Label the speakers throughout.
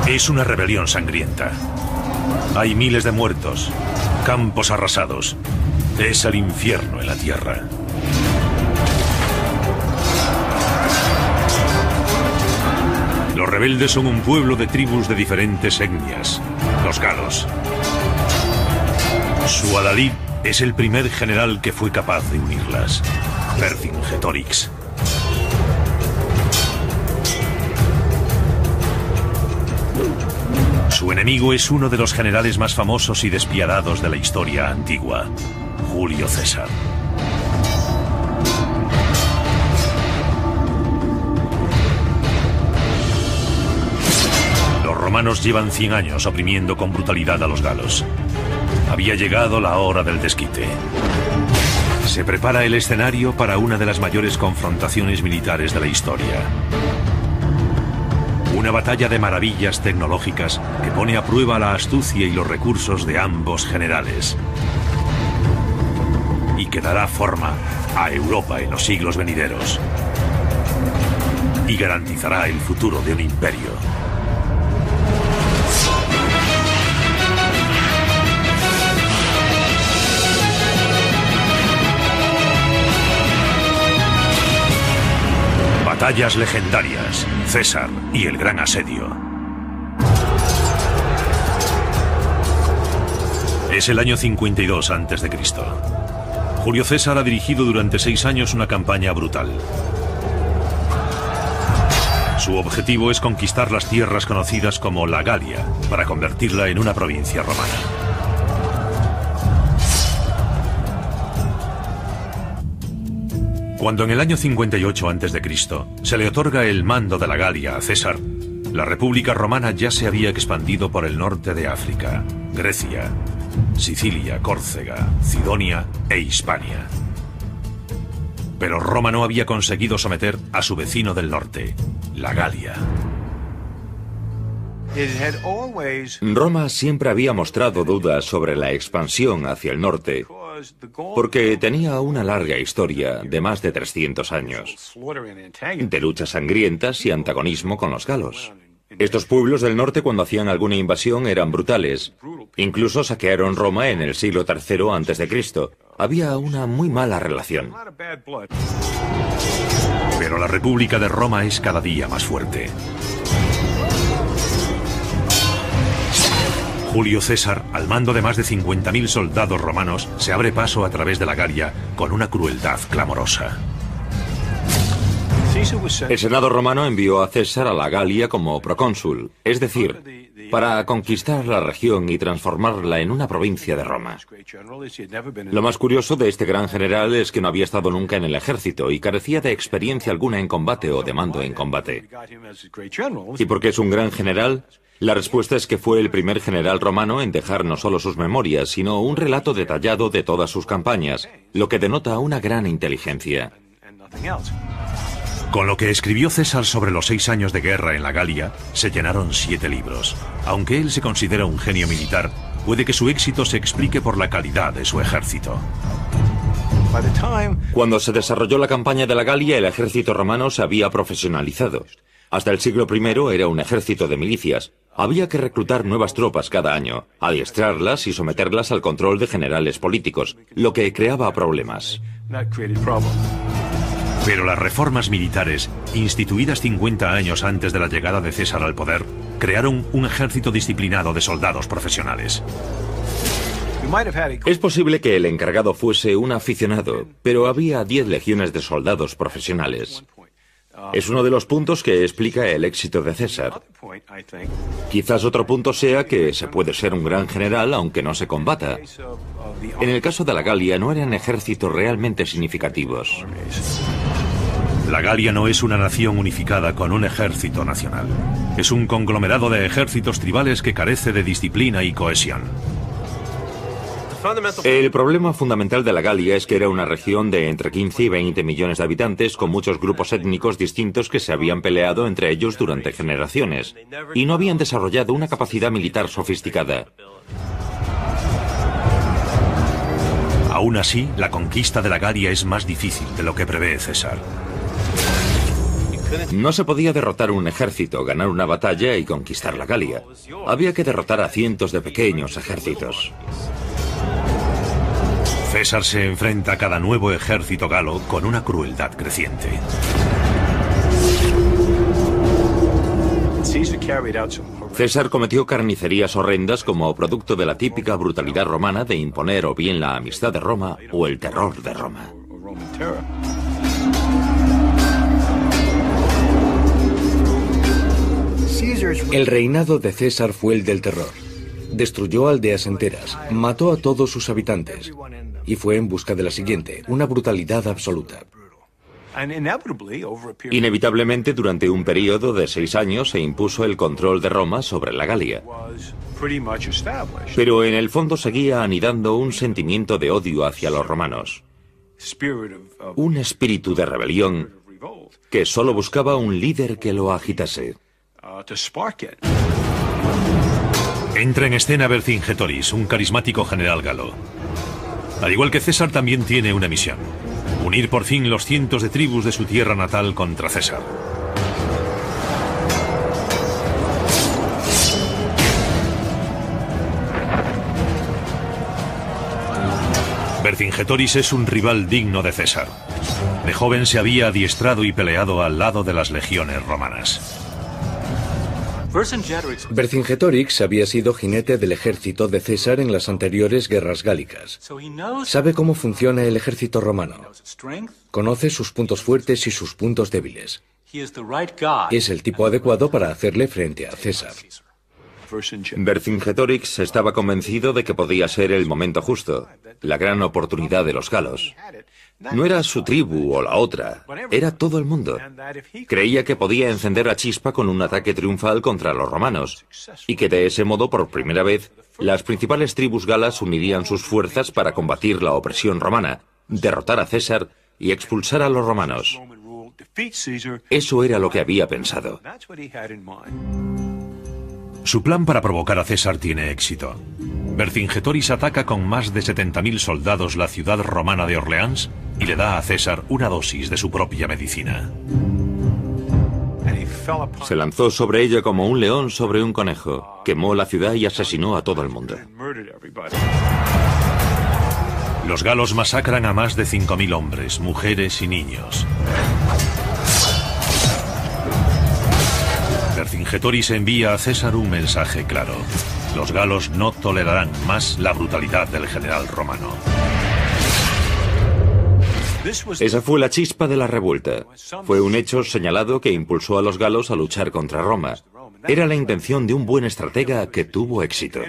Speaker 1: Es una rebelión sangrienta. Hay miles de muertos, campos arrasados. Es el infierno en la tierra. Los rebeldes son un pueblo de tribus de diferentes etnias, los galos. Su-Adalid es el primer general que fue capaz de unirlas, Vercingetorix. Su enemigo es uno de los generales más famosos y despiadados de la historia antigua, Julio César. Los romanos llevan 100 años oprimiendo con brutalidad a los galos. Había llegado la hora del desquite. Se prepara el escenario para una de las mayores confrontaciones militares de la historia. Una batalla de maravillas tecnológicas que pone a prueba la astucia y los recursos de ambos generales. Y que dará forma a Europa en los siglos venideros. Y garantizará el futuro de un imperio. Batallas legendarias, César y el Gran Asedio. Es el año 52 a.C. Julio César ha dirigido durante 6 años una campaña brutal. Su objetivo es conquistar las tierras conocidas como la Galia, para convertirla en una provincia romana. Cuando en el año 58 a.C. se le otorga el mando de la Galia a César, la República Romana ya se había expandido por el norte de África, Grecia, Sicilia, Córcega, Cidonia e Hispania. Pero Roma no había conseguido someter a su vecino del norte, la Galia.
Speaker 2: Roma siempre había mostrado dudas sobre la expansión hacia el norte, porque tenía una larga historia de más de 300 años, de luchas sangrientas y antagonismo con los galos. Estos pueblos del norte, cuando hacían alguna invasión, eran brutales. Incluso saquearon Roma en el siglo III a.C. Había una muy mala relación.
Speaker 1: Pero la República de Roma es cada día más fuerte. Julio César, al mando de más de 50.000 soldados romanos, se abre paso a través de la Galia con una crueldad clamorosa.
Speaker 2: El Senado romano envió a César a la Galia como procónsul, es decir, para conquistar la región y transformarla en una provincia de Roma. Lo más curioso de este gran general es que no había estado nunca en el ejército y carecía de experiencia alguna en combate o de mando en combate. ¿Y por qué es un gran general? La respuesta es que fue el primer general romano en dejar no solo sus memorias, sino un relato detallado de todas sus campañas, lo que denota una gran inteligencia.
Speaker 1: Con lo que escribió César sobre los 6 años de guerra en la Galia, se llenaron 7 libros. Aunque él se considera un genio militar, puede que su éxito se explique por la calidad de su ejército.
Speaker 2: Cuando se desarrolló la campaña de la Galia, el ejército romano se había profesionalizado. Hasta el siglo I era un ejército de milicias. Había que reclutar nuevas tropas cada año, adiestrarlas y someterlas al control de generales políticos, lo que creaba problemas.
Speaker 1: Pero las reformas militares, instituidas 50 años antes de la llegada de César al poder, crearon un ejército disciplinado de soldados profesionales.
Speaker 2: Es posible que el encargado fuese un aficionado, pero había 10 legiones de soldados profesionales. Es uno de los puntos que explica el éxito de César. Quizás otro punto sea que se puede ser un gran general aunque no se combata. En el caso de la Galia no eran ejércitos realmente significativos.
Speaker 1: La Galia no es una nación unificada con un ejército nacional. Es un conglomerado de ejércitos tribales que carece de disciplina y cohesión.
Speaker 2: El problema fundamental de la Galia es que era una región de entre 15 y 20 millones de habitantes con muchos grupos étnicos distintos que se habían peleado entre ellos durante generaciones y no habían desarrollado una capacidad militar sofisticada.
Speaker 1: Aún así, la conquista de la Galia es más difícil de lo que prevé César.
Speaker 2: No se podía derrotar un ejército, ganar una batalla y conquistar la Galia. Había que derrotar a cientos de pequeños ejércitos.
Speaker 1: César se enfrenta a cada nuevo ejército galo con una crueldad creciente.
Speaker 2: César cometió carnicerías horrendas como producto de la típica brutalidad romana de imponer o bien la amistad de Roma o el terror de Roma.
Speaker 3: El reinado de César fue el del terror. Destruyó aldeas enteras, mató a todos sus habitantes y fue en busca de la siguiente, una brutalidad absoluta.
Speaker 2: Inevitablemente, durante un periodo de 6 años se impuso el control de Roma sobre la Galia. Pero en el fondo seguía anidando un sentimiento de odio hacia los romanos. Un espíritu de rebelión que solo buscaba un líder que lo agitase.
Speaker 1: Entra en escena Vercingetorix, un carismático general galo. Al igual que César, también tiene una misión: unir por fin los cientos de tribus de su tierra natal contra César. Vercingetorix es un rival digno de César. De joven se había adiestrado y peleado al lado de las legiones romanas.
Speaker 3: Vercingetorix había sido jinete del ejército de César en las anteriores guerras gálicas. Sabe cómo funciona el ejército romano. Conoce sus puntos fuertes y sus puntos débiles. Es el tipo adecuado para hacerle frente a César.
Speaker 2: Vercingetorix estaba convencido de que podía ser el momento justo, la gran oportunidad de los galos. No era su tribu o la otra, era todo el mundo. Creía que podía encender la chispa con un ataque triunfal contra los romanos, y que de ese modo, por primera vez, las principales tribus galas unirían sus fuerzas para combatir la opresión romana, derrotar a César y expulsar a los romanos. Eso era lo que había pensado.
Speaker 1: Su plan para provocar a César tiene éxito. Vercingetorix ataca con más de 70.000 soldados la ciudad romana de Orleans y le da a César una dosis de su propia medicina.
Speaker 2: Se lanzó sobre ella como un león sobre un conejo, quemó la ciudad y asesinó a todo el mundo.
Speaker 1: Los galos masacran a más de 5.000 hombres, mujeres y niños. Vercingetorix envía a César un mensaje claro: los galos no tolerarán más la brutalidad del general romano.
Speaker 2: Esa fue la chispa de la revuelta. Fue un hecho señalado que impulsó a los galos a luchar contra Roma. Era la intención de un buen estratega que tuvo éxito.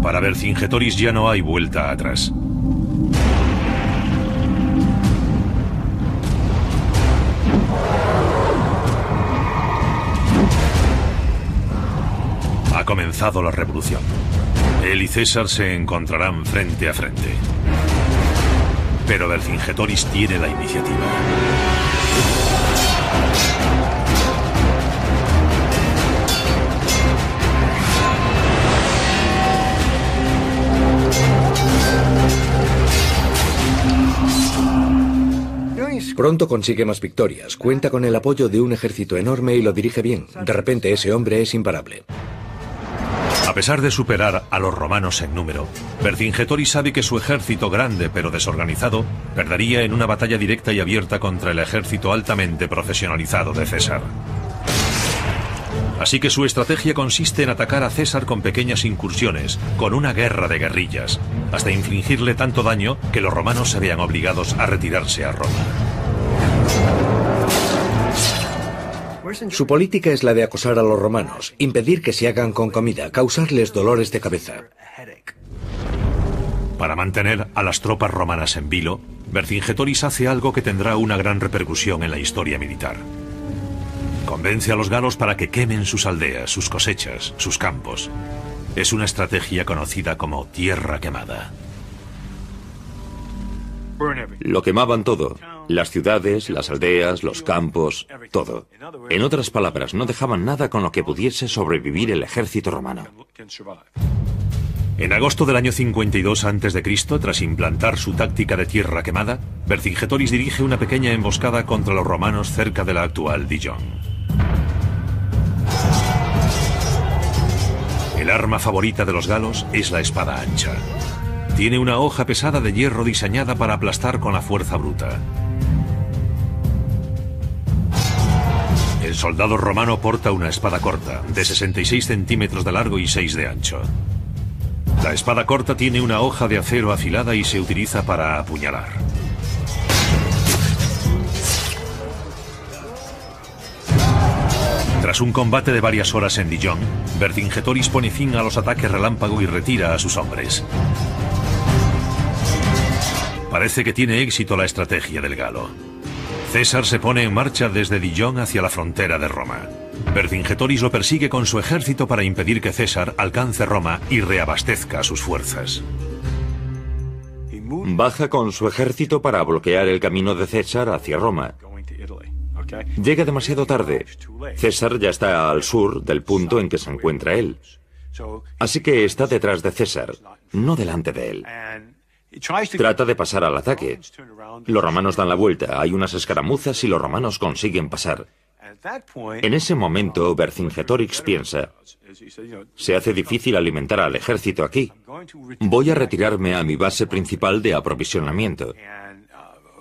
Speaker 1: Para Vercingetorix ya no hay vuelta atrás. Ha comenzado la revolución. Él y César se encontrarán frente a frente. Pero Vercingetorix tiene la iniciativa.
Speaker 3: Pronto consigue más victorias, cuenta con el apoyo de un ejército enorme y lo dirige bien. De repente ese hombre es imparable.
Speaker 1: A pesar de superar a los romanos en número, Vercingetorix sabe que su ejército grande pero desorganizado perdería en una batalla directa y abierta contra el ejército altamente profesionalizado de César. Así que su estrategia consiste en atacar a César con pequeñas incursiones, con una guerra de guerrillas, hasta infligirle tanto daño que los romanos se vean obligados a retirarse a Roma.
Speaker 3: Su política es la de acosar a los romanos, impedir que se hagan con comida, causarles dolores de cabeza.
Speaker 1: Para mantener a las tropas romanas en vilo, Vercingetorix hace algo que tendrá una gran repercusión en la historia militar. Convence a los galos para que quemen sus aldeas, sus cosechas, sus campos. Es una estrategia conocida como tierra quemada.
Speaker 2: Lo quemaban todo. Las ciudades, las aldeas, los campos, todo. En otras palabras, no dejaban nada con lo que pudiese sobrevivir el ejército romano.
Speaker 1: En agosto del año 52 a.C., tras implantar su táctica de tierra quemada, Vercingetorix dirige una pequeña emboscada contra los romanos cerca de la actual Dijon. El arma favorita de los galos es la espada ancha. Tiene una hoja pesada de hierro diseñada para aplastar con la fuerza bruta. El soldado romano porta una espada corta, de 66 centímetros de largo y 6 de ancho. La espada corta tiene una hoja de acero afilada y se utiliza para apuñalar. Tras un combate de varias horas en Dijon, Vercingetorix pone fin a los ataques relámpago y retira a sus hombres. Parece que tiene éxito la estrategia del galo. César se pone en marcha desde Dijon hacia la frontera de Roma. Vercingetorix lo persigue con su ejército para impedir que César alcance Roma y reabastezca sus fuerzas.
Speaker 2: Baja con su ejército para bloquear el camino de César hacia Roma. Llega demasiado tarde. César ya está al sur del punto en que se encuentra él. Así que está detrás de César, no delante de él. Trata de pasar al ataque. Los romanos dan la vuelta, hay unas escaramuzas y los romanos consiguen pasar. En ese momento, Vercingetorix piensa: se hace difícil alimentar al ejército aquí. Voy a retirarme a mi base principal de aprovisionamiento.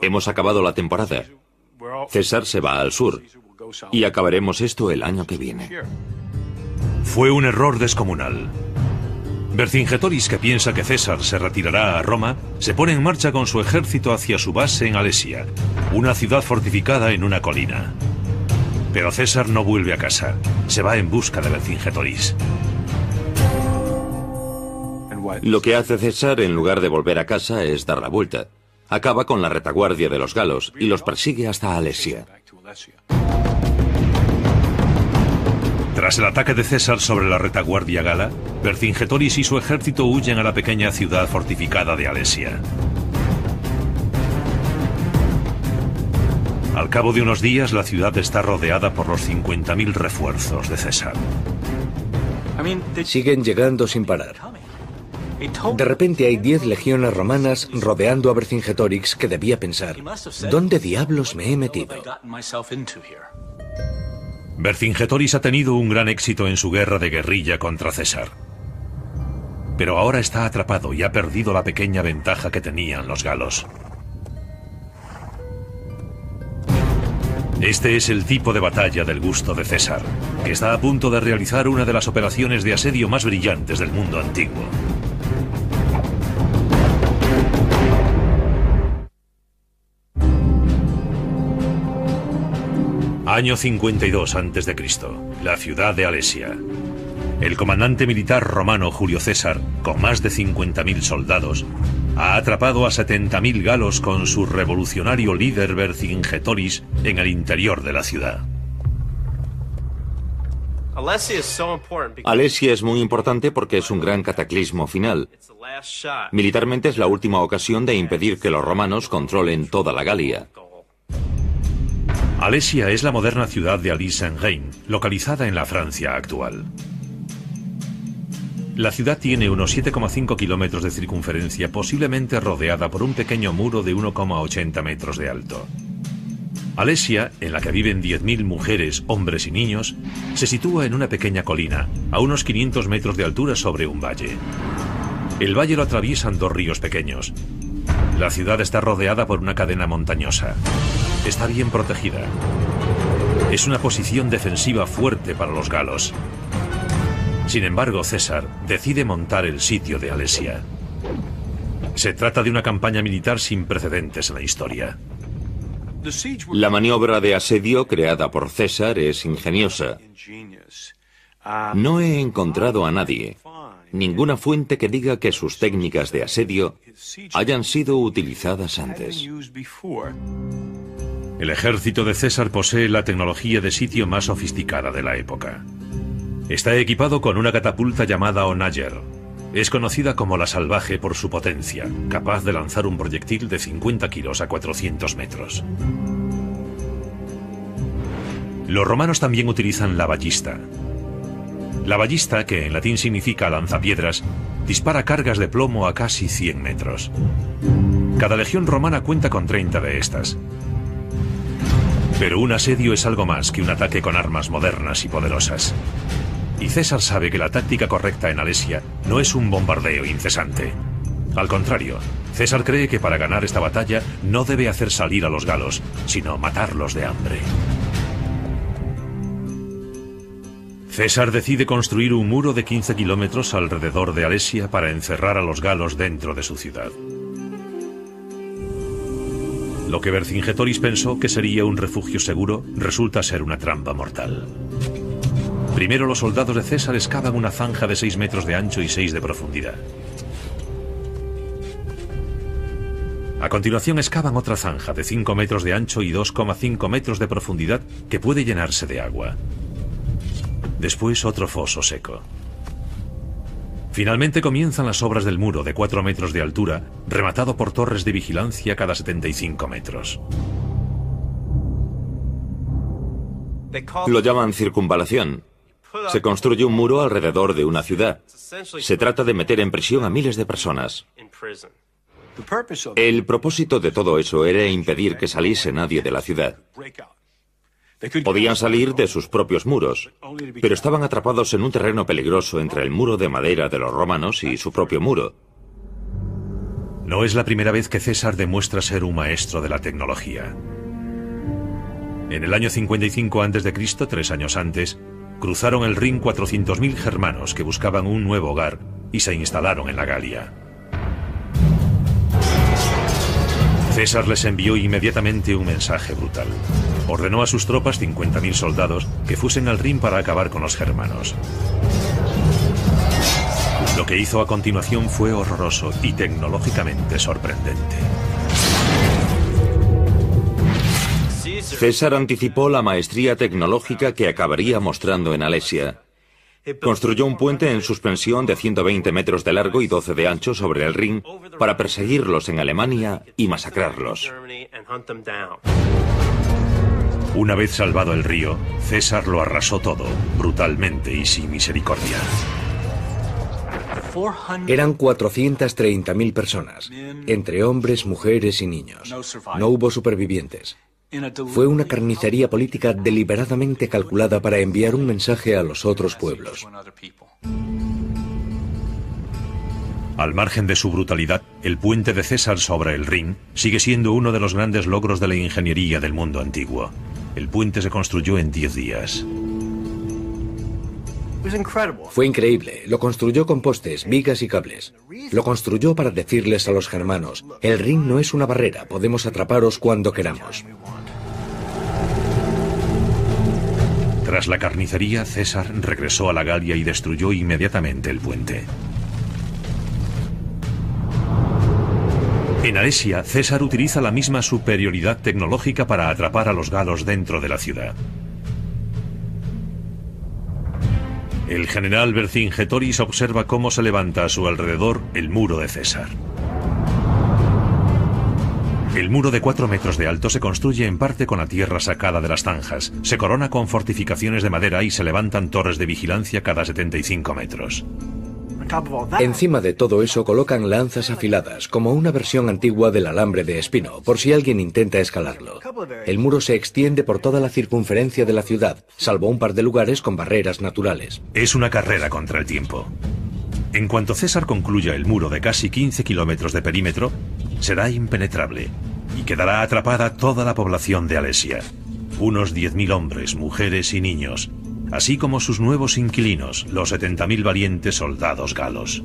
Speaker 2: Hemos acabado la temporada. César se va al sur y acabaremos esto el año que viene.
Speaker 1: Fue un error descomunal. Vercingetorix, que piensa que César se retirará a Roma, se pone en marcha con su ejército hacia su base en Alesia, una ciudad fortificada en una colina. Pero César no vuelve a casa, se va en busca de Vercingetorix.
Speaker 2: Lo que hace César, en lugar de volver a casa, es dar la vuelta. Acaba con la retaguardia de los galos y los persigue hasta Alesia.
Speaker 1: Tras el ataque de César sobre la retaguardia gala, Vercingetorix y su ejército huyen a la pequeña ciudad fortificada de Alesia. Al cabo de unos días, la ciudad está rodeada por los 50.000 refuerzos de César.
Speaker 3: Siguen llegando sin parar. De repente hay 10 legiones romanas rodeando a Vercingetorix, que debía pensar: ¿dónde diablos me he metido?
Speaker 1: Vercingetorix ha tenido un gran éxito en su guerra de guerrilla contra César. Pero ahora está atrapado y ha perdido la pequeña ventaja que tenían los galos. Este es el tipo de batalla del gusto de César, que está a punto de realizar una de las operaciones de asedio más brillantes del mundo antiguo. Año 52 a.C., la ciudad de Alesia. El comandante militar romano Julio César, con más de 50.000 soldados, ha atrapado a 70.000 galos con su revolucionario líder Vercingetorix en el interior de la ciudad.
Speaker 2: Alesia es muy importante porque es un gran cataclismo final. Militarmente es la última ocasión de impedir que los romanos controlen toda la Galia.
Speaker 1: Alesia es la moderna ciudad de Alise-en-Reine, localizada en la Francia actual. La ciudad tiene unos 7,5 kilómetros de circunferencia, posiblemente rodeada por un pequeño muro de 1,80 metros de alto. Alesia, en la que viven 10.000 mujeres, hombres y niños, se sitúa en una pequeña colina, a unos 500 metros de altura sobre un valle. El valle lo atraviesan 2 ríos pequeños. La ciudad está rodeada por una cadena montañosa. Está bien protegida. Es una posición defensiva fuerte para los galos. Sin embargo, César decide montar el sitio de Alesia. Se trata de una campaña militar sin precedentes en la historia.
Speaker 2: La maniobra de asedio creada por César es ingeniosa. No he encontrado a nadie, ninguna fuente que diga que sus técnicas de asedio hayan sido utilizadas antes.
Speaker 1: El ejército de César posee la tecnología de sitio más sofisticada de la época. Está equipado con una catapulta llamada Onager. Es conocida como la Salvaje por su potencia, capaz de lanzar un proyectil de 50 kilos a 400 metros. Los romanos también utilizan la ballista. La ballista, que en latín significa lanzapiedras, dispara cargas de plomo a casi 100 metros. Cada legión romana cuenta con 30 de estas. Pero un asedio es algo más que un ataque con armas modernas y poderosas. Y César sabe que la táctica correcta en Alesia no es un bombardeo incesante. Al contrario, César cree que para ganar esta batalla no debe hacer salir a los galos, sino matarlos de hambre. César decide construir un muro de 15 kilómetros alrededor de Alesia para encerrar a los galos dentro de su ciudad. Lo que Vercingetoris pensó que sería un refugio seguro resulta ser una trampa mortal. Primero los soldados de César excavan una zanja de 6 metros de ancho y 6 de profundidad. A continuación excavan otra zanja de 5 metros de ancho y 2,5 metros de profundidad que puede llenarse de agua. Después otro foso seco. Finalmente comienzan las obras del muro de 4 metros de altura, rematado por torres de vigilancia cada 75 metros.
Speaker 2: Lo llaman circunvalación. Se construye un muro alrededor de una ciudad. Se trata de meter en prisión a miles de personas. El propósito de todo eso era impedir que saliese nadie de la ciudad. Podían salir de sus propios muros, pero estaban atrapados en un terreno peligroso entre el muro de madera de los romanos y su propio muro.
Speaker 1: No es la primera vez que César demuestra ser un maestro de la tecnología. En el año 55 a.C., 3 años antes, cruzaron el Rin 400.000 germanos que buscaban un nuevo hogar y se instalaron en la Galia. César les envió inmediatamente un mensaje brutal. Ordenó a sus tropas, 50.000 soldados, que fuesen al Rin para acabar con los germanos. Lo que hizo a continuación fue horroroso y tecnológicamente sorprendente.
Speaker 2: César anticipó la maestría tecnológica que acabaría mostrando en Alesia. Construyó un puente en suspensión de 120 metros de largo y 12 de ancho sobre el Rin para perseguirlos en Alemania y masacrarlos.
Speaker 1: Una vez salvado el río, César lo arrasó todo, brutalmente y sin misericordia.
Speaker 3: Eran 430.000 personas, entre hombres, mujeres y niños. No hubo supervivientes. Fue una carnicería política deliberadamente calculada para enviar un mensaje a los otros pueblos.
Speaker 1: Al margen de su brutalidad, el puente de César sobre el Rin sigue siendo uno de los grandes logros de la ingeniería del mundo antiguo. El puente se construyó en 10 días.
Speaker 3: Fue increíble. Lo construyó con postes, vigas y cables. Lo construyó para decirles a los germanos: el Rin no es una barrera, podemos atraparos cuando queramos.
Speaker 1: Tras la carnicería, César regresó a la Galia y destruyó inmediatamente el puente. En Alesia, César utiliza la misma superioridad tecnológica para atrapar a los galos dentro de la ciudad. El general Vercingetoris observa cómo se levanta a su alrededor el muro de César. El muro de 4 metros de alto se construye en parte con la tierra sacada de las zanjas, se corona con fortificaciones de madera y se levantan torres de vigilancia cada 75 metros.
Speaker 3: Encima de todo eso colocan lanzas afiladas, como una versión antigua del alambre de espino, por si alguien intenta escalarlo. El muro se extiende por toda la circunferencia de la ciudad, salvo un par de lugares con barreras naturales.
Speaker 1: Es una carrera contra el tiempo. En cuanto César concluya el muro de casi 15 kilómetros de perímetro, será impenetrable y quedará atrapada toda la población de Alesia. Unos 10.000 hombres, mujeres y niños, así como sus nuevos inquilinos, los 70.000 valientes soldados galos.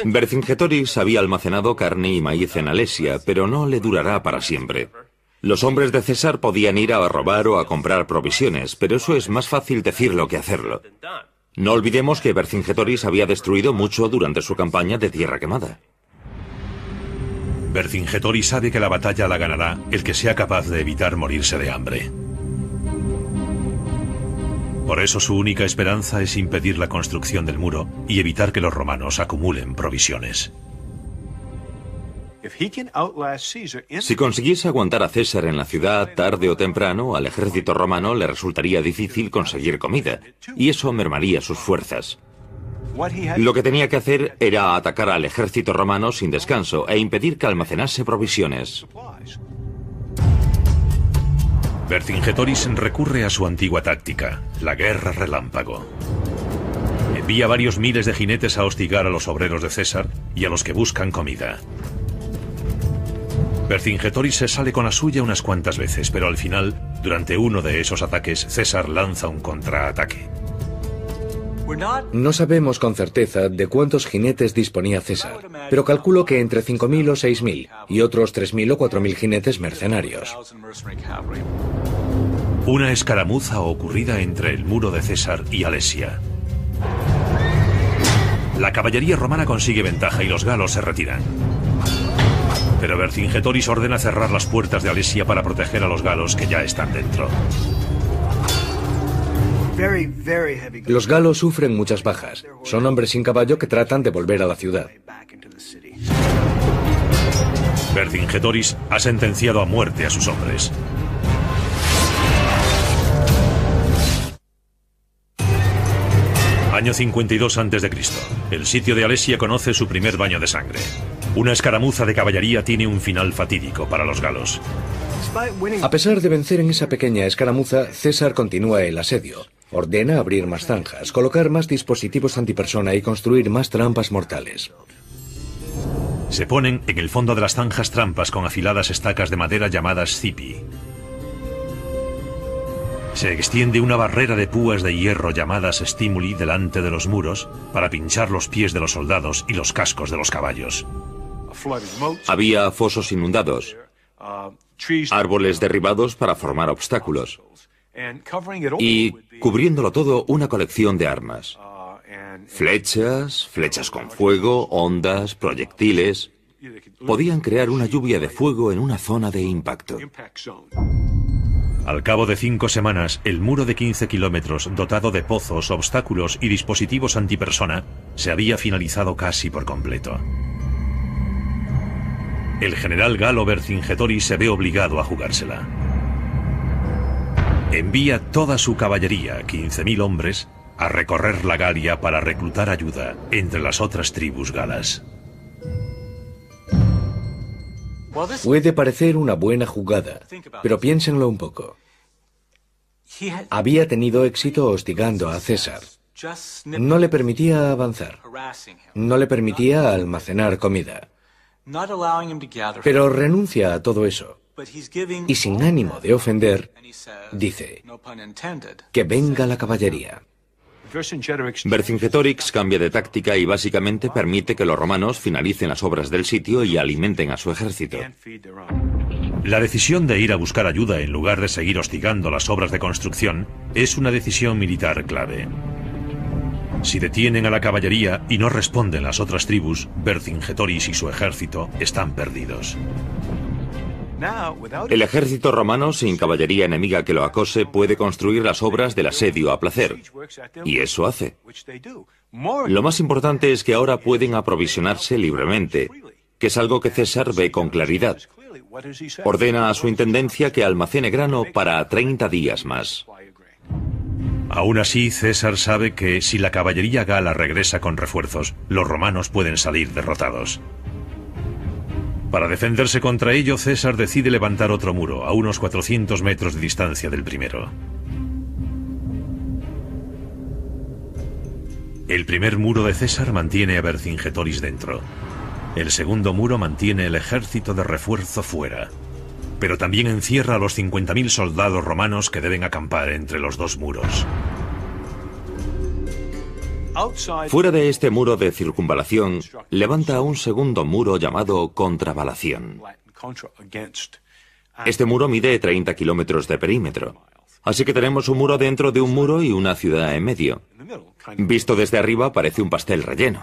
Speaker 2: Vercingetoris había almacenado carne y maíz en Alesia, pero no le durará para siempre. Los hombres de César podían ir a robar o a comprar provisiones, pero eso es más fácil decirlo que hacerlo. No olvidemos que Vercingetoris había destruido mucho durante su campaña de Tierra Quemada.
Speaker 1: Vercingetoris sabe que la batalla la ganará el que sea capaz de evitar morirse de hambre. Por eso su única esperanza es impedir la construcción del muro y evitar que los romanos acumulen provisiones.
Speaker 2: Si consiguiese aguantar a César en la ciudad, tarde o temprano, al ejército romano le resultaría difícil conseguir comida, y eso mermaría sus fuerzas. Lo que tenía que hacer era atacar al ejército romano sin descanso e impedir que almacenase provisiones.
Speaker 1: Vercingetorix recurre a su antigua táctica, la guerra relámpago. Envía varios miles de jinetes a hostigar a los obreros de César y a los que buscan comida. Vercingetorix se sale con la suya unas cuantas veces, pero al final, durante uno de esos ataques, César lanza un contraataque.
Speaker 3: No sabemos con certeza de cuántos jinetes disponía César, pero calculo que entre 5.000 o 6.000 y otros 3.000 o 4.000 jinetes mercenarios.
Speaker 1: Una escaramuza ocurrida entre el muro de César y Alesia. La caballería romana consigue ventaja y los galos se retiran. Pero Vercingetorix ordena cerrar las puertas de Alesia para proteger a los galos que ya están dentro.
Speaker 3: Los galos sufren muchas bajas. Son hombres sin caballo que tratan de volver a la ciudad.
Speaker 1: Vercingetorix ha sentenciado a muerte a sus hombres. Año 52 a.C. El sitio de Alesia conoce su primer baño de sangre. Una escaramuza de caballería tiene un final fatídico para los galos.
Speaker 3: A pesar de vencer en esa pequeña escaramuza, César continúa el asedio. Ordena abrir más zanjas, colocar más dispositivos antipersona y construir más trampas mortales.
Speaker 1: Se ponen en el fondo de las zanjas trampas con afiladas estacas de madera llamadas cipi. Se extiende una barrera de púas de hierro llamadas stimuli delante de los muros para pinchar los pies de los soldados y los cascos de los caballos.
Speaker 2: Había fosos inundados, árboles derribados para formar obstáculos y, cubriéndolo todo, una colección de armas. Flechas, flechas con fuego, ondas, proyectiles. Podían crear una lluvia de fuego en una zona de impacto.
Speaker 1: Al cabo de 5 semanas, el muro de 15 kilómetros, dotado de pozos, obstáculos y dispositivos antipersona, se había finalizado casi por completo. El general galo Vercingetorix se ve obligado a jugársela. Envía toda su caballería, 15.000 hombres, a recorrer la Galia para reclutar ayuda entre las otras tribus galas.
Speaker 3: Puede parecer una buena jugada, pero piénsenlo un poco. Había tenido éxito hostigando a César. No le permitía avanzar. No le permitía almacenar comida. Pero renuncia a todo eso. Y sin ánimo de ofender, dice, que venga la caballería.
Speaker 2: Vercingetorix cambia de táctica y básicamente permite que los romanos finalicen las obras del sitio y alimenten a su ejército.
Speaker 1: La decisión de ir a buscar ayuda en lugar de seguir hostigando las obras de construcción es una decisión militar clave. Si detienen a la caballería y no responden las otras tribus, Vercingetorix y su ejército están perdidos.
Speaker 2: El ejército romano, sin caballería enemiga que lo acose, puede construir las obras del asedio a placer. Y eso hace. Lo más importante es que ahora pueden aprovisionarse libremente, que es algo que César ve con claridad. Ordena a su intendencia que almacene grano para 30 días más.
Speaker 1: Aún así, César sabe que si la caballería gala regresa con refuerzos, los romanos pueden salir derrotados. Para defenderse contra ello, César decide levantar otro muro, a unos 400 metros de distancia del primero. El primer muro de César mantiene a Vercingetorix dentro. El segundo muro mantiene el ejército de refuerzo fuera. Pero también encierra a los 50.000 soldados romanos que deben acampar entre los dos muros.
Speaker 2: Fuera de este muro de circunvalación, levanta un segundo muro llamado contravalación. Este muro mide 30 kilómetros de perímetro. Así que tenemos un muro dentro de un muro y una ciudad en medio. Visto desde arriba parece un pastel relleno.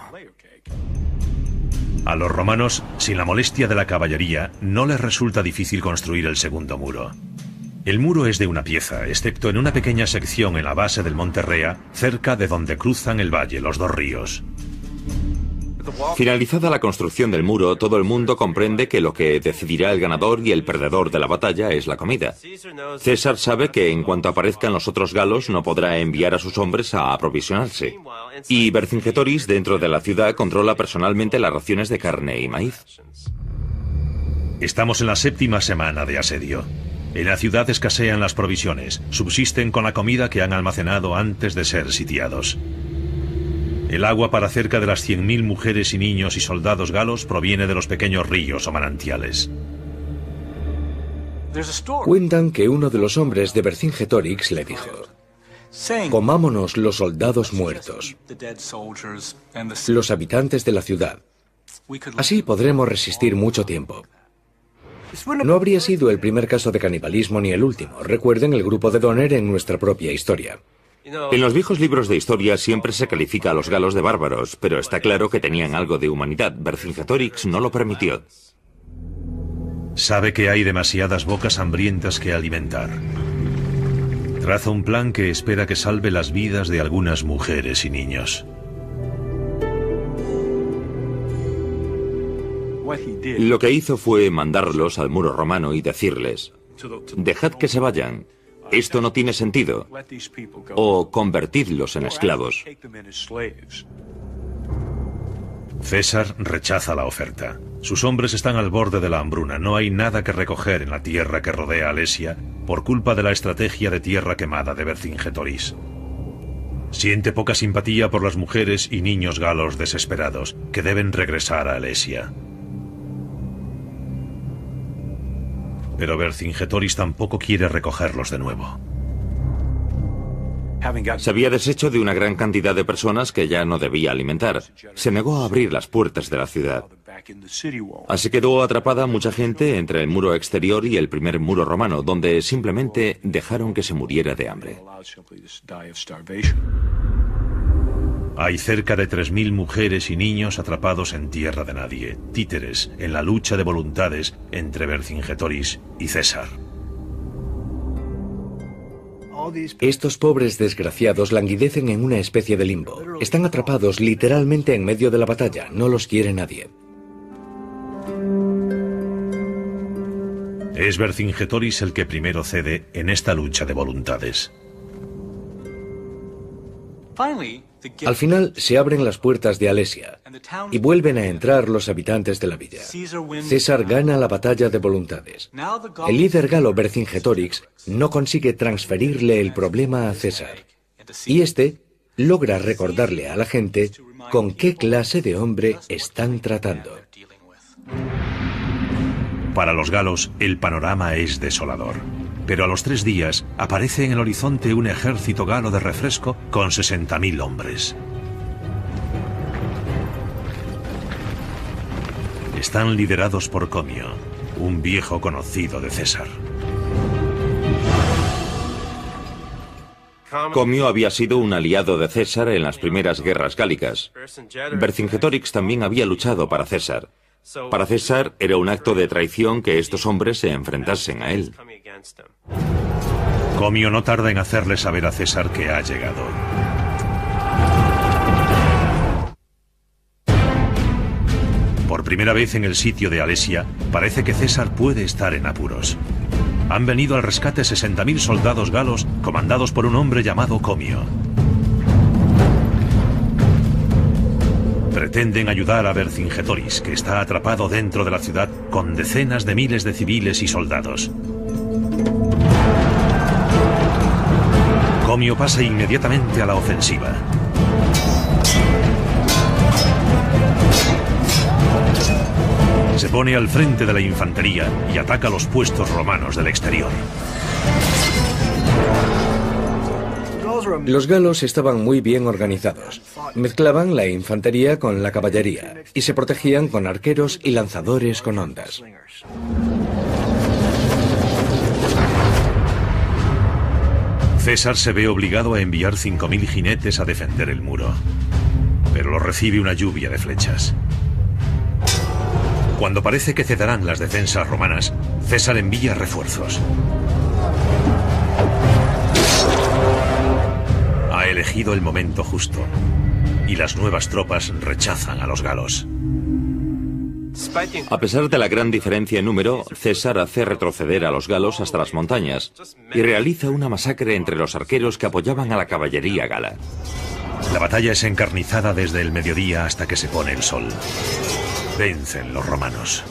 Speaker 1: A los romanos, sin la molestia de la caballería, no les resulta difícil construir el segundo muro. El muro es de una pieza, excepto en una pequeña sección en la base del monte Rea, cerca de donde cruzan el valle los dos ríos.
Speaker 2: Finalizada la construcción del muro, todo el mundo comprende que lo que decidirá el ganador y el perdedor de la batalla es la comida. César sabe que en cuanto aparezcan los otros galos no podrá enviar a sus hombres a aprovisionarse. Y Vercingetorix, dentro de la ciudad, controla personalmente las raciones de carne y maíz.
Speaker 1: Estamos en la 7ª semana de asedio. En la ciudad escasean las provisiones, subsisten con la comida que han almacenado antes de ser sitiados. El agua para cerca de las 100.000 mujeres y niños y soldados galos proviene de los pequeños ríos o manantiales.
Speaker 3: Cuentan que uno de los hombres de Vercingetorix le dijo: comámonos los soldados muertos, los habitantes de la ciudad. Así podremos resistir mucho tiempo. No habría sido el primer caso de canibalismo ni el último. Recuerden el grupo de Donner en nuestra propia historia.
Speaker 2: En los viejos libros de historia siempre se califica a los galos de bárbaros, pero está claro que tenían algo de humanidad. Vercingetorix no lo permitió.
Speaker 1: Sabe que hay demasiadas bocas hambrientas que alimentar. Traza un plan que espera que salve las vidas de algunas mujeres y niños.
Speaker 2: Lo que hizo fue mandarlos al muro romano y decirles: dejad que se vayan. Esto no tiene sentido. O convertidlos en esclavos.
Speaker 1: César rechaza la oferta. Sus hombres están al borde de la hambruna. No hay nada que recoger en la tierra que rodea Alesia por culpa de la estrategia de tierra quemada de Vercingetorix. Siente poca simpatía por las mujeres y niños galos desesperados que deben regresar a Alesia. Pero Vercingetorix tampoco quiere recogerlos de nuevo.
Speaker 2: Se había deshecho de una gran cantidad de personas que ya no debía alimentar. Se negó a abrir las puertas de la ciudad. Así quedó atrapada mucha gente entre el muro exterior y el primer muro romano, donde simplemente dejaron que se muriera de hambre.
Speaker 1: Hay cerca de 3.000 mujeres y niños atrapados en tierra de nadie, títeres en la lucha de voluntades entre Vercingetorix y César.
Speaker 3: Estos pobres desgraciados languidecen en una especie de limbo. Están atrapados literalmente en medio de la batalla, no los quiere nadie.
Speaker 1: Es Vercingetorix el que primero cede en esta lucha de voluntades.
Speaker 3: Al final se abren las puertas de Alesia y vuelven a entrar los habitantes de la villa. César gana la batalla de voluntades. El líder galo Vercingetorix no consigue transferirle el problema a César, y este logra recordarle a la gente con qué clase de hombre están tratando.
Speaker 1: Para los galos, el panorama es desolador. Pero a los 3 días aparece en el horizonte un ejército galo de refresco con 60.000 hombres. Están liderados por Comio, un viejo conocido de César.
Speaker 2: Comio había sido un aliado de César en las primeras guerras gálicas. Vercingetorix también había luchado para César. Para César era un acto de traición que estos hombres se enfrentasen a él.
Speaker 1: Comio no tarda en hacerle saber a César que ha llegado. Por primera vez en el sitio de Alesia, parece que César puede estar en apuros. Han venido al rescate 60.000 soldados galos comandados por un hombre llamado Comio. Pretenden ayudar a Vercingetorix, que está atrapado dentro de la ciudad con decenas de miles de civiles y soldados. Comio pasa inmediatamente a la ofensiva. Se pone al frente de la infantería y ataca los puestos romanos del exterior.
Speaker 3: Los galos estaban muy bien organizados. Mezclaban la infantería con la caballería y se protegían con arqueros y lanzadores con ondas.
Speaker 1: César se ve obligado a enviar 5.000 jinetes a defender el muro, pero lo recibe una lluvia de flechas. Cuando parece que cederán las defensas romanas, César envía refuerzos. Ha elegido el momento justo y las nuevas tropas rechazan a los galos.
Speaker 2: A pesar de la gran diferencia en número, César hace retroceder a los galos hasta las montañas y realiza una masacre entre los arqueros que apoyaban a la caballería gala.
Speaker 1: La batalla es encarnizada desde el mediodía hasta que se pone el sol. Vencen los romanos.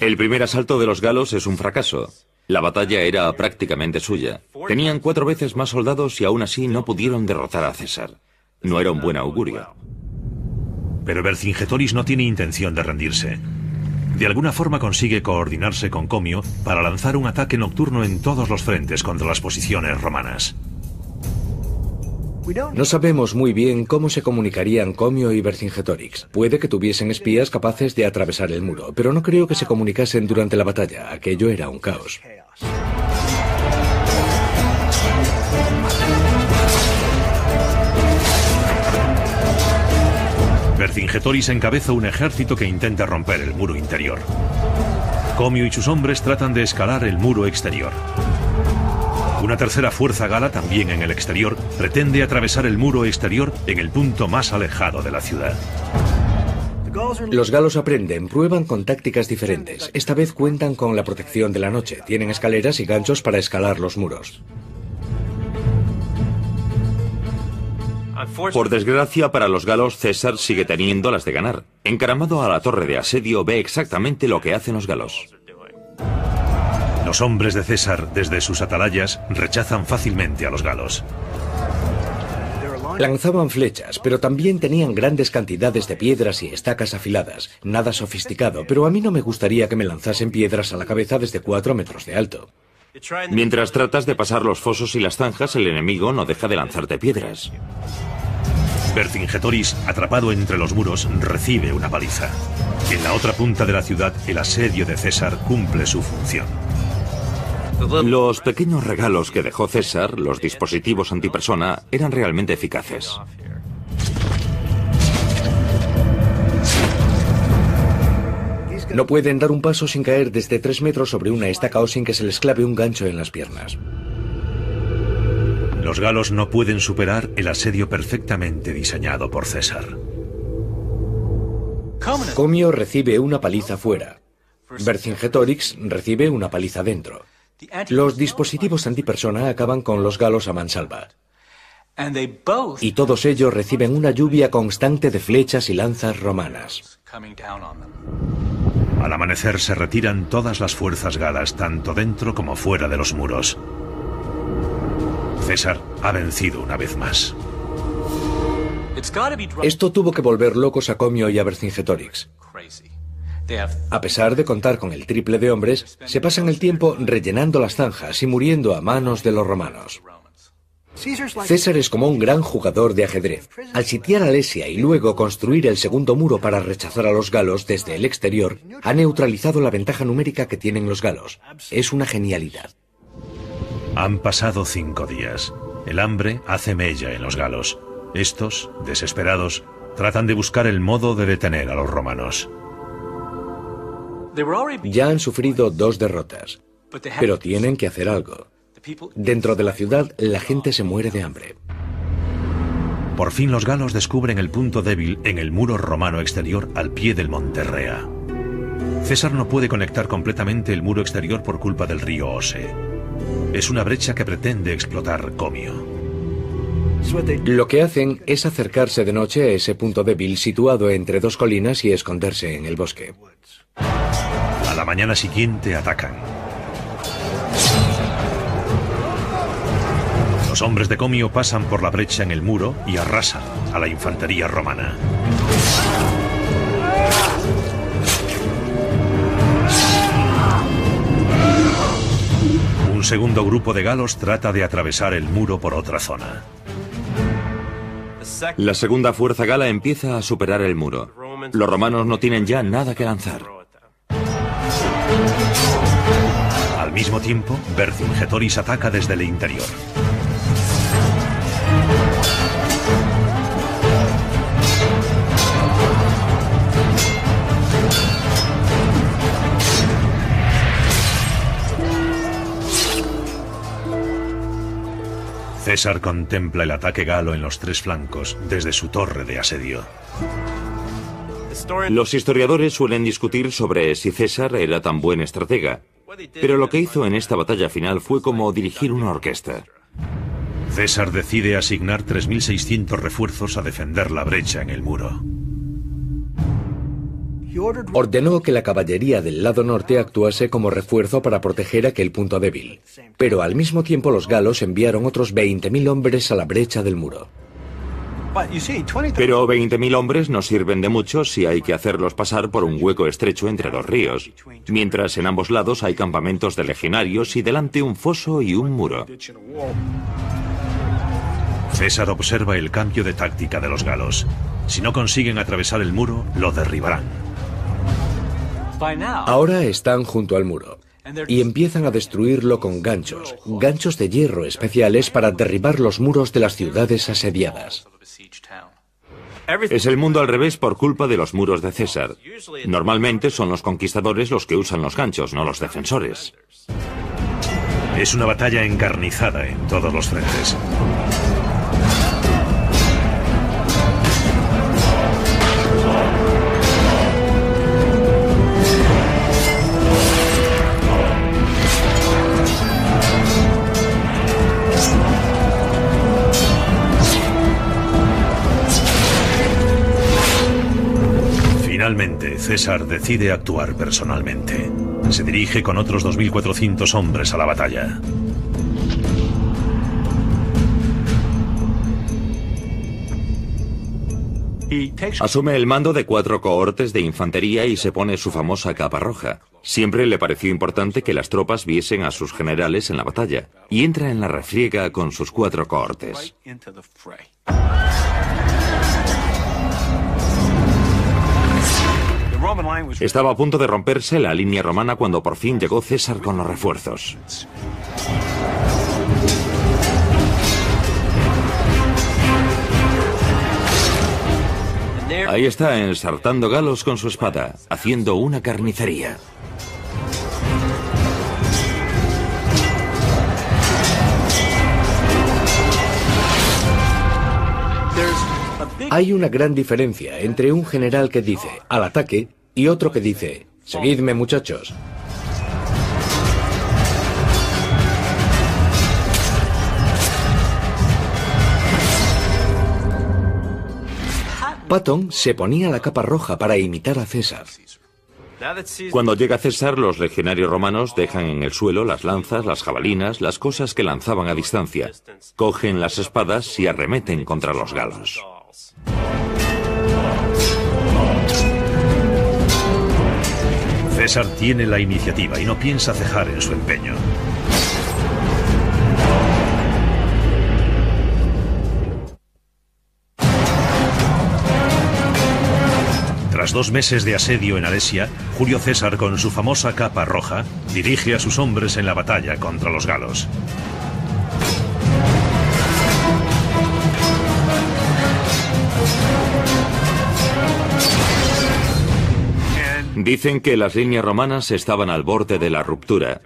Speaker 2: El primer asalto de los galos es un fracaso. La batalla era prácticamente suya. Tenían 4 veces más soldados y aún así no pudieron derrotar a César. No era un buen augurio.
Speaker 1: Pero Vercingetorix no tiene intención de rendirse. De alguna forma consigue coordinarse con Comio para lanzar un ataque nocturno en todos los frentes contra las posiciones romanas.
Speaker 3: No sabemos muy bien cómo se comunicarían Comio y Vercingetorix. Puede que tuviesen espías capaces de atravesar el muro, pero no creo que se comunicasen durante la batalla. Aquello era un caos.
Speaker 1: Vercingetorix encabeza un ejército que intenta romper el muro interior. Comio y sus hombres tratan de escalar el muro exterior. Una tercera fuerza gala, también en el exterior, pretende atravesar el muro exterior en el punto más alejado de la ciudad.
Speaker 3: Los galos aprenden, prueban con tácticas diferentes. Esta vez cuentan con la protección de la noche. Tienen escaleras y ganchos para escalar los muros.
Speaker 2: Por desgracia para los galos, César sigue teniendo las de ganar. Encaramado a la torre de asedio, ve exactamente lo que hacen los galos.
Speaker 1: Los hombres de César, desde sus atalayas, rechazan fácilmente a los galos.
Speaker 3: Lanzaban flechas, pero también tenían grandes cantidades de piedras y estacas afiladas. Nada sofisticado, pero a mí no me gustaría que me lanzasen piedras a la cabeza desde 4 metros de alto.
Speaker 2: Mientras tratas de pasar los fosos y las zanjas, el enemigo no deja de lanzarte piedras.
Speaker 1: Vercingetorix, atrapado entre los muros, recibe una paliza. En la otra punta de la ciudad, el asedio de César cumple su función.
Speaker 2: Los pequeños regalos que dejó César, los dispositivos antipersona, eran realmente eficaces.
Speaker 3: No pueden dar un paso sin caer desde 3 metros sobre una estaca o sin que se les clave un gancho en las piernas.
Speaker 1: Los galos no pueden superar el asedio perfectamente diseñado por César.
Speaker 3: Comio recibe una paliza fuera. Vercingetorix recibe una paliza dentro. Los dispositivos antipersona acaban con los galos a mansalva. Y todos ellos reciben una lluvia constante de flechas y lanzas romanas.
Speaker 1: Al amanecer se retiran todas las fuerzas galas, tanto dentro como fuera de los muros. César ha vencido una vez más.
Speaker 3: Esto tuvo que volver locos a Comio y a Vercingetorix. A pesar de contar con el triple de hombres, se pasan el tiempo rellenando las zanjas y muriendo a manos de los romanos. César es como un gran jugador de ajedrez. Al sitiar Alesia y luego construir el segundo muro para rechazar a los galos desde el exterior, ha neutralizado la ventaja numérica que tienen los galos. Es una genialidad.
Speaker 1: Han pasado 5 días. El hambre hace mella en los galos. Estos, desesperados, tratan de buscar el modo de detener a los romanos.
Speaker 3: Ya han sufrido 2 derrotas, pero tienen que hacer algo. Dentro de la ciudad, la gente se muere de hambre.
Speaker 1: Por fin los galos descubren el punto débil en el muro romano exterior al pie del monte Rea. César no puede conectar completamente el muro exterior por culpa del río Ose. Es una brecha que pretende explotar Comio.
Speaker 3: Lo que hacen es acercarse de noche a ese punto débil situado entre 2 colinas y esconderse en el bosque.
Speaker 1: A la mañana siguiente atacan. Los hombres de Comio pasan por la brecha en el muro y arrasan a la infantería romana. Un segundo grupo de galos trata de atravesar el muro por otra zona.
Speaker 2: La segunda fuerza gala empieza a superar el muro. Los romanos no tienen ya nada que lanzar.
Speaker 1: Al mismo tiempo, Vercingetorix ataca desde el interior. César contempla el ataque galo en los tres flancos desde su torre de asedio.
Speaker 2: Los historiadores suelen discutir sobre si César era tan buen estratega, pero lo que hizo en esta batalla final fue como dirigir una orquesta.
Speaker 1: César decide asignar 3.600 refuerzos a defender la brecha en el muro.
Speaker 3: Ordenó que la caballería del lado norte actuase como refuerzo para proteger aquel punto débil, pero al mismo tiempo los galos enviaron otros 20.000 hombres a la brecha del muro.
Speaker 2: Pero 20.000 hombres no sirven de mucho si hay que hacerlos pasar por un hueco estrecho entre dos ríos, mientras en ambos lados hay campamentos de legionarios y delante un foso y un muro.
Speaker 1: César observa el cambio de táctica de los galos. Si no consiguen atravesar el muro, lo derribarán.
Speaker 3: Ahora están junto al muro y empiezan a destruirlo con ganchos de hierro especiales para derribar los muros de las ciudades asediadas.
Speaker 2: Es el mundo al revés por culpa de los muros de César. Normalmente son los conquistadores los que usan los ganchos, no los defensores.
Speaker 1: Es una batalla encarnizada en todos los frentes. Finalmente, César decide actuar personalmente. Se dirige con otros 2.400 hombres a la batalla.
Speaker 2: Asume el mando de 4 cohortes de infantería y se pone su famosa capa roja. Siempre le pareció importante que las tropas viesen a sus generales en la batalla, y entra en la refriega con sus 4 cohortes. Estaba a punto de romperse la línea romana cuando por fin llegó César con los refuerzos. Ahí está, ensartando galos con su espada, haciendo una carnicería.
Speaker 3: Hay una gran diferencia entre un general que dice «al ataque» y otro que dice «seguidme, muchachos». Patton se ponía la capa roja para imitar a César.
Speaker 2: Cuando llega César, los legionarios romanos dejan en el suelo las lanzas, las jabalinas, las cosas que lanzaban a distancia. Cogen las espadas y arremeten contra los galos.
Speaker 1: César tiene la iniciativa y no piensa cejar en su empeño. Tras 2 meses de asedio en Alesia, Julio César, con su famosa capa roja, dirige a sus hombres en la batalla contra los galos.
Speaker 2: Dicen que las líneas romanas estaban al borde de la ruptura,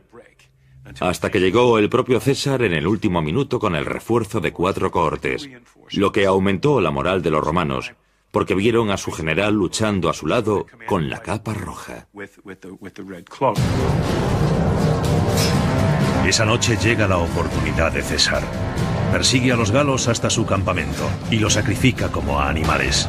Speaker 2: hasta que llegó el propio César en el último minuto con el refuerzo de 4 cohortes, lo que aumentó la moral de los romanos, porque vieron a su general luchando a su lado con la capa roja.
Speaker 1: Esa noche llega la oportunidad de César. Persigue a los galos hasta su campamento y los sacrifica como a animales.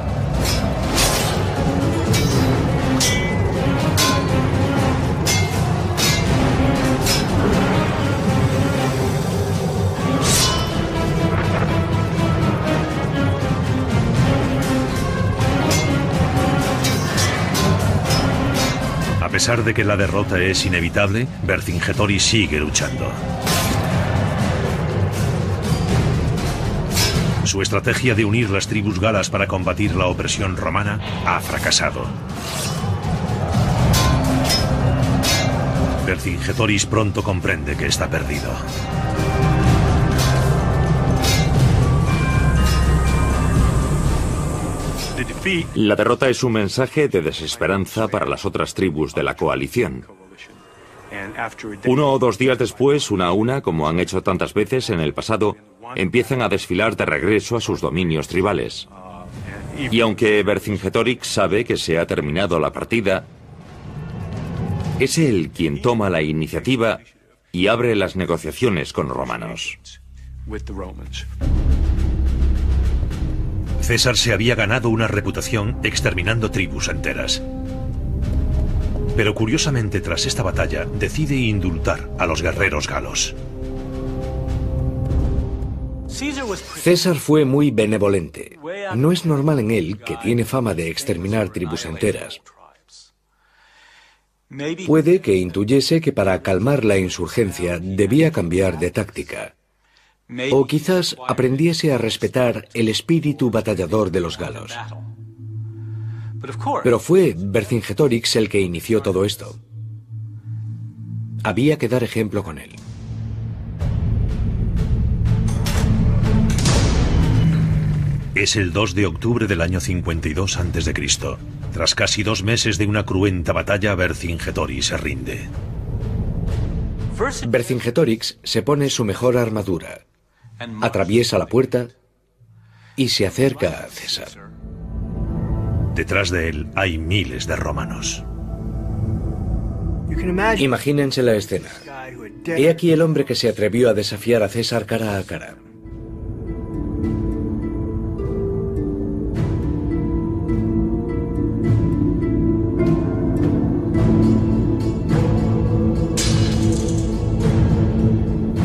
Speaker 1: A pesar de que la derrota es inevitable, Vercingetorix sigue luchando. Su estrategia de unir las tribus galas para combatir la opresión romana ha fracasado. Vercingetorix pronto comprende que está perdido.
Speaker 2: La derrota es un mensaje de desesperanza para las otras tribus de la coalición. 1 o 2 días después, una a una, como han hecho tantas veces en el pasado, empiezan a desfilar de regreso a sus dominios tribales. Y aunque Vercingetorix sabe que se ha terminado la partida, es él quien toma la iniciativa y abre las negociaciones con los romanos.
Speaker 1: César se había ganado una reputación exterminando tribus enteras. Pero curiosamente, tras esta batalla, decide indultar a los guerreros galos.
Speaker 3: César fue muy benevolente. No es normal en él, que tiene fama de exterminar tribus enteras. Puede que intuyese que para calmar la insurgencia debía cambiar de táctica. O quizás aprendiese a respetar el espíritu batallador de los galos. Pero fue Vercingetorix el que inició todo esto. Había que dar ejemplo con él.
Speaker 1: Es el 2 de octubre del año 52 a.C. Tras casi 2 meses de una cruenta batalla, Vercingetorix se rinde.
Speaker 3: Vercingetorix se pone su mejor armadura, atraviesa la puerta y se acerca a César.
Speaker 1: Detrás de él hay miles de romanos.
Speaker 3: Imagínense la escena. He aquí el hombre que se atrevió a desafiar a César cara a cara.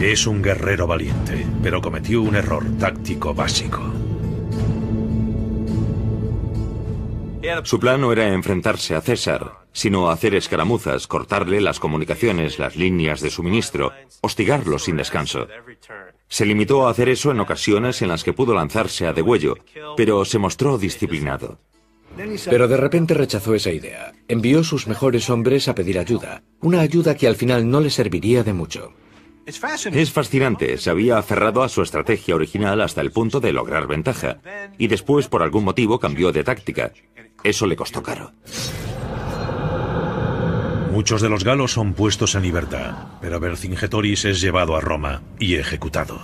Speaker 1: Es un guerrero valiente, pero cometió un error táctico básico.
Speaker 2: Su plan no era enfrentarse a César, sino hacer escaramuzas, cortarle las comunicaciones, las líneas de suministro, hostigarlo sin descanso. Se limitó a hacer eso en ocasiones en las que pudo lanzarse a degüello, pero se mostró disciplinado.
Speaker 3: Pero de repente rechazó esa idea. Envió sus mejores hombres a pedir ayuda, una ayuda que al final no le serviría de mucho.
Speaker 2: Es fascinante, se había aferrado a su estrategia original hasta el punto de lograr ventaja, y después por algún motivo cambió de táctica. Eso le costó caro.
Speaker 1: Muchos de los galos son puestos en libertad, pero Vercingetorix es llevado a Roma y ejecutado.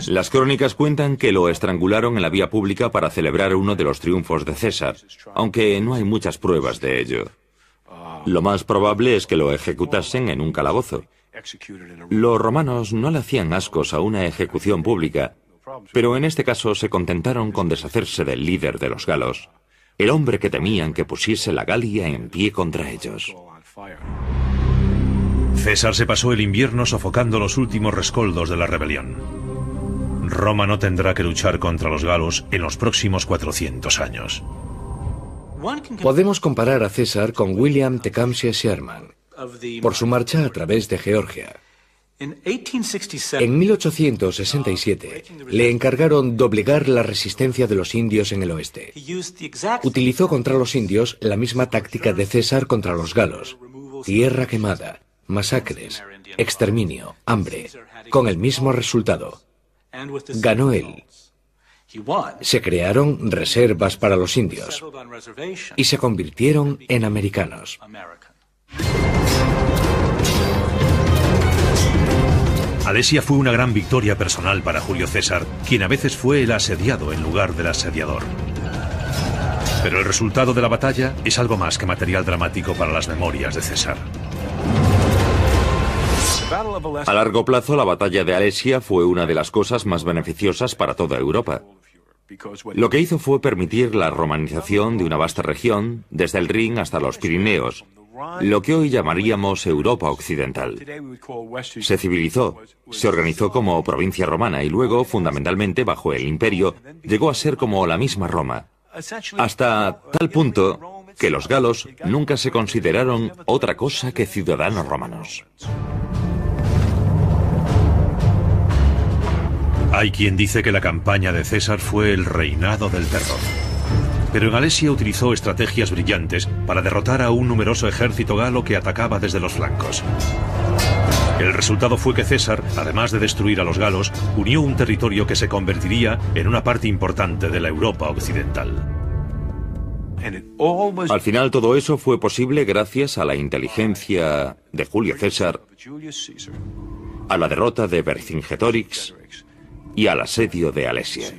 Speaker 2: Las crónicas cuentan que lo estrangularon en la vía pública para celebrar uno de los triunfos de César, aunque no hay muchas pruebas de ello. Lo más probable es que lo ejecutasen en un calabozo. Los romanos no le hacían ascos a una ejecución pública, pero en este caso se contentaron con deshacerse del líder de los galos, el hombre que temían que pusiese la Galia en pie contra ellos.
Speaker 1: César se pasó el invierno sofocando los últimos rescoldos de la rebelión. Roma no tendrá que luchar contra los galos en los próximos 400 años.
Speaker 3: Podemos comparar a César con William Tecumseh Sherman, por su marcha a través de Georgia. En 1867 le encargaron doblegar la resistencia de los indios en el oeste. Utilizó contra los indios la misma táctica de César contra los galos: tierra quemada, masacres, exterminio, hambre, con el mismo resultado. Ganó él. Se crearon reservas para los indios y se convirtieron en americanos.
Speaker 1: Alesia fue una gran victoria personal para Julio César, quien a veces fue el asediado en lugar del asediador. Pero el resultado de la batalla es algo más que material dramático para las memorias de César.
Speaker 2: A largo plazo, la batalla de Alesia fue una de las cosas más beneficiosas para toda Europa. Lo que hizo fue permitir la romanización de una vasta región, desde el Rin hasta los Pirineos, lo que hoy llamaríamos Europa Occidental. Se civilizó, se organizó como provincia romana y luego, fundamentalmente bajo el imperio, llegó a ser como la misma Roma, hasta tal punto que los galos nunca se consideraron otra cosa que ciudadanos romanos.
Speaker 1: Hay quien dice que la campaña de César fue el reinado del terror. Pero en Alesia utilizó estrategias brillantes para derrotar a un numeroso ejército galo que atacaba desde los flancos. El resultado fue que César, además de destruir a los galos, unió un territorio que se convertiría en una parte importante de la Europa occidental.
Speaker 2: Al final todo eso fue posible gracias a la inteligencia de Julio César, a la derrota de Vercingetorix y al asedio de Alesia.